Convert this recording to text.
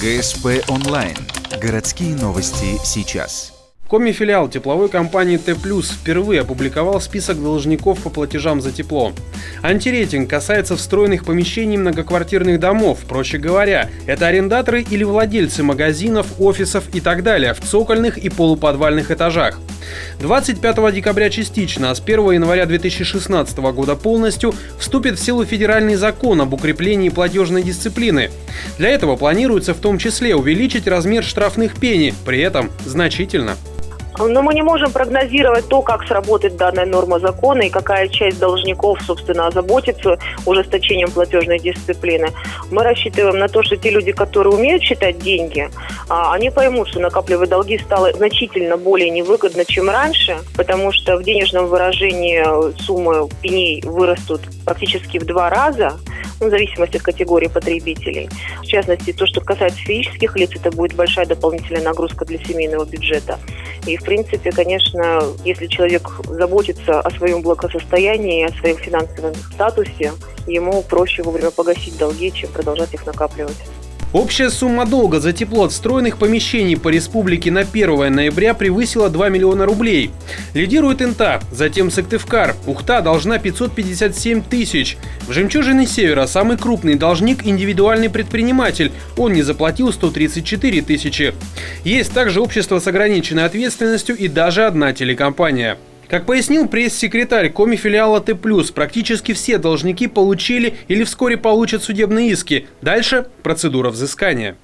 ГСП онлайн. Городские новости сейчас. Коми-филиал тепловой компании Т+, впервые опубликовал список должников по платежам за тепло. Антирейтинг касается встроенных помещений многоквартирных домов. Проще говоря, это арендаторы или владельцы магазинов, офисов и так далее в цокольных и полуподвальных этажах. 25 декабря частично, а с 1 января 2016 года полностью вступит в силу федеральный закон об укреплении платежной дисциплины. Для этого планируется в том числе увеличить размер штрафных пений, при этом значительно. Но мы не можем прогнозировать то, как сработает данная норма закона и какая часть должников, собственно, озаботится ужесточением платежной дисциплины. Мы рассчитываем на то, что те люди, которые умеют считать деньги, они поймут, что накапливать долги стало значительно более невыгодно, чем раньше, потому что в денежном выражении суммы пеней вырастут практически в 2 раза, в зависимости от категории потребителей. В частности, то, что касается физических лиц, это будет большая дополнительная нагрузка для семейного бюджета. И, в принципе, конечно, если человек заботится о своем благосостоянии, о своем финансовом статусе, ему проще вовремя погасить долги, чем продолжать их накапливать. Общая сумма долга за тепло от встроенных помещений по республике на 1 ноября превысила 2 миллиона рублей. Лидирует Инта, затем Сыктывкар. Ухта должна 557 тысяч. В Жемчужине Севера самый крупный должник – индивидуальный предприниматель. Он не заплатил 134 тысячи. Есть также общество с ограниченной ответственностью и даже одна телекомпания. Как пояснил пресс-секретарь Коми-филиала Т+, практически все должники получили или вскоре получат судебные иски. Дальше процедура взыскания.